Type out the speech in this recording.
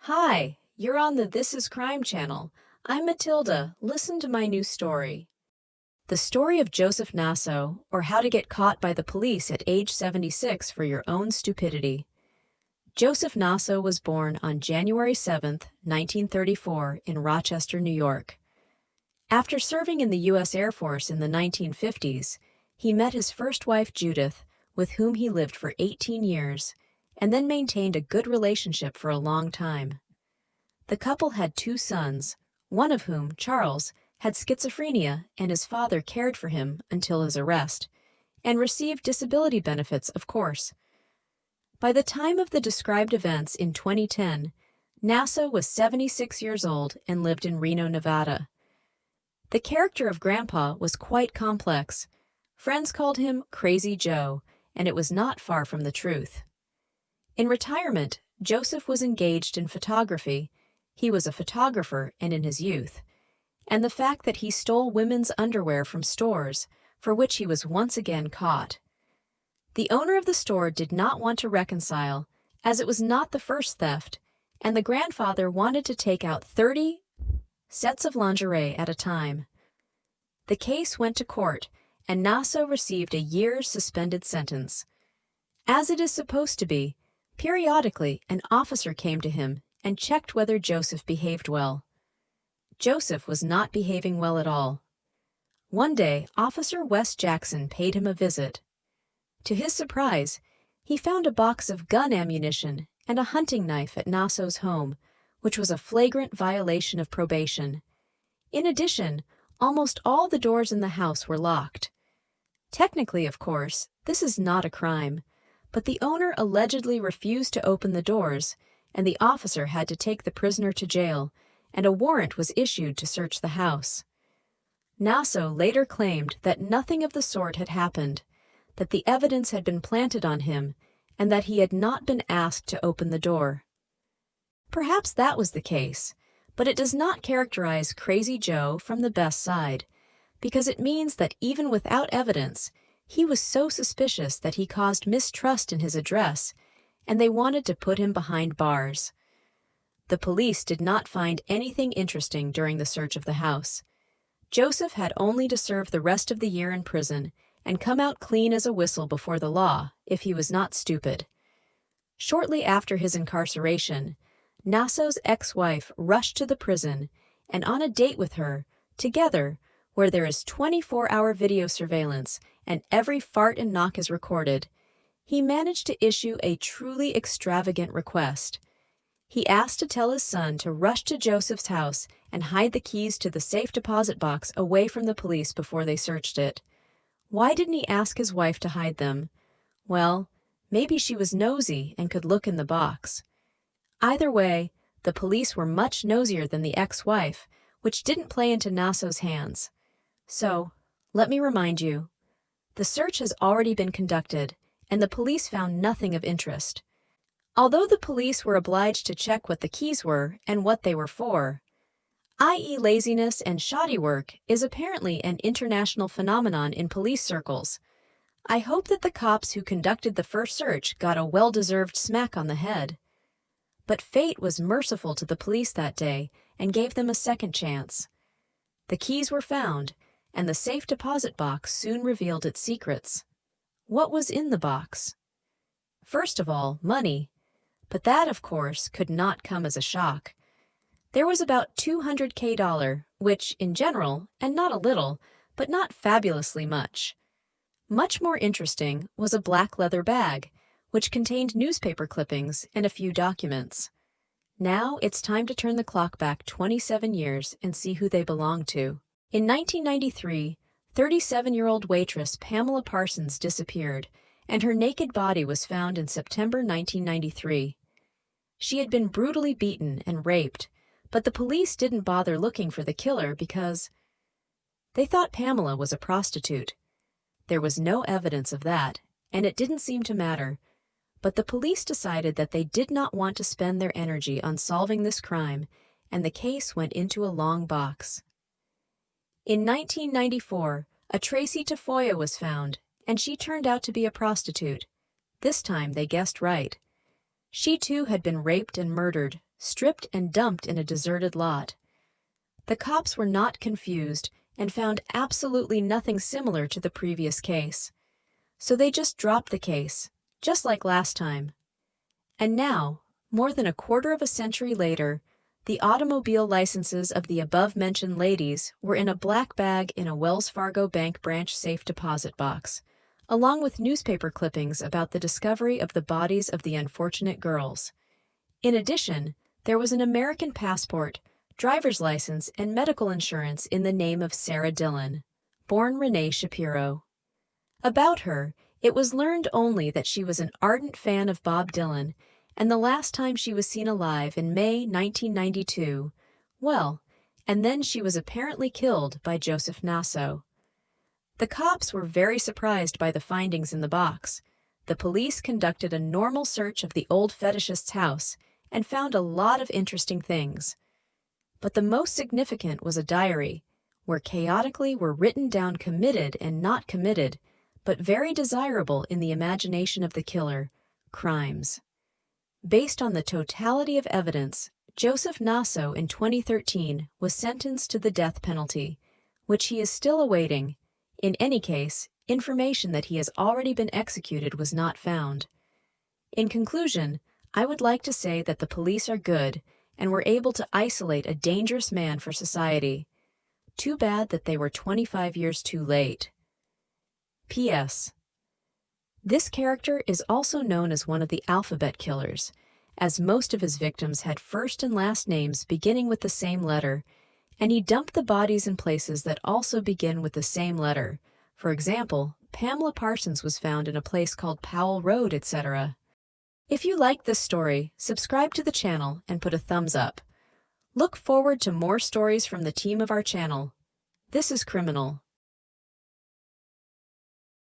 Hi, you're on the This Is Crime channel. I'm Matilda. Listen to my new story. The story of Joseph Naso, or how to get caught by the police at age 76 for your own stupidity. Joseph Naso was born on January 7, 1934, in Rochester, New York. After serving in the U.S. Air Force in the 1950s, he met his first wife, Judith, with whom he lived for 18 years, and then maintained a good relationship for a long time. The couple had two sons, one of whom, Charles, had schizophrenia, and his father cared for him until his arrest, and received disability benefits, of course. By the time of the described events in 2010, Naso was 76 years old and lived in Reno, Nevada. The character of Grandpa was quite complex. Friends called him Crazy Joe, and it was not far from the truth. In retirement, Joseph was engaged in photography. He was a photographer and in his youth, and the fact that he stole women's underwear from stores, for which he was once again caught. The owner of the store did not want to reconcile, as it was not the first theft, and the grandfather wanted to take out 30 sets of lingerie at a time. The case went to court, and Naso received a year's suspended sentence. As it is supposed to be, periodically an officer came to him and checked whether Joseph behaved well. Joseph was not behaving well at all. One day, Officer Wes Jackson paid him a visit. To his surprise, he found a box of gun ammunition and a hunting knife at Naso's home, which was a flagrant violation of probation. In addition, almost all the doors in the house were locked. Technically, of course, this is not a crime, but the owner allegedly refused to open the doors, and the officer had to take the prisoner to jail, and a warrant was issued to search the house. Naso later claimed that nothing of the sort had happened, that the evidence had been planted on him, and that he had not been asked to open the door. Perhaps that was the case, but it does not characterize Crazy Joe from the best side, because it means that even without evidence, he was so suspicious that he caused mistrust in his address, and they wanted to put him behind bars. The police did not find anything interesting during the search of the house. Joseph had only to serve the rest of the year in prison and come out clean as a whistle before the law if he was not stupid. Shortly after his incarceration, Naso's ex-wife rushed to the prison and on a date with her, together, where there is 24-hour video surveillance and every fart and knock is recorded, he managed to issue a truly extravagant request. He asked to tell his son to rush to Joseph's house and hide the keys to the safe deposit box away from the police before they searched it. Why didn't he ask his wife to hide them? Well, maybe she was nosy and could look in the box. Either way, the police were much nosier than the ex-wife, which didn't play into Naso's hands. So, let me remind you, the search has already been conducted, and the police found nothing of interest. Although the police were obliged to check what the keys were and what they were for, i.e. laziness and shoddy work is apparently an international phenomenon in police circles. I hope that the cops who conducted the first search got a well-deserved smack on the head. But fate was merciful to the police that day and gave them a second chance. The keys were found, and the safe deposit box soon revealed its secrets. What was in the box? First of all, money. But that, of course, could not come as a shock. There was about $200,000, which, in general, and not a little, but not fabulously much. Much more interesting was a black leather bag, which contained newspaper clippings and a few documents. Now it's time to turn the clock back 27 years and see who they belonged to. In 1993, 37-year-old waitress Pamela Parsons disappeared, and her naked body was found in September 1993. She had been brutally beaten and raped, but the police didn't bother looking for the killer because they thought Pamela was a prostitute. There was no evidence of that, and it didn't seem to matter, but the police decided that they did not want to spend their energy on solving this crime, and the case went into a long box. In 1994, a Tracy Tafoya was found, and she turned out to be a prostitute. This time they guessed right. She too had been raped and murdered, stripped and dumped in a deserted lot. The cops were not confused and found absolutely nothing similar to the previous case. So they just dropped the case, just like last time. And now, more than a quarter of a century later, the automobile licenses of the above-mentioned ladies were in a black bag in a Wells Fargo bank branch safe deposit box, along with newspaper clippings about the discovery of the bodies of the unfortunate girls. In addition, there was an American passport, driver's license, and medical insurance in the name of Sarah Dillon, born Renee Shapiro. About her, it was learned only that she was an ardent fan of Bob Dylan, and the last time she was seen alive in May 1992, and then she was apparently killed by Joseph Naso. The cops were very surprised by the findings in the box. The police conducted a normal search of the old fetishist's house and found a lot of interesting things. But the most significant was a diary, where chaotically were written down committed and not committed, but very desirable in the imagination of the killer, crimes. Based on the totality of evidence, Joseph Naso in 2013 was sentenced to the death penalty, which he is still awaiting. In any case, information that he has already been executed was not found. In conclusion, I would like to say that the police are good and were able to isolate a dangerous man for society. Too bad that they were 25 years too late. P.S. This character is also known as one of the alphabet killers, as most of his victims had first and last names beginning with the same letter, and he dumped the bodies in places that also begin with the same letter. For example, Pamela Parsons was found in a place called Powell Road, etc. If you like this story, subscribe to the channel and put a thumbs up. Look forward to more stories from the team of our channel. This is Criminal.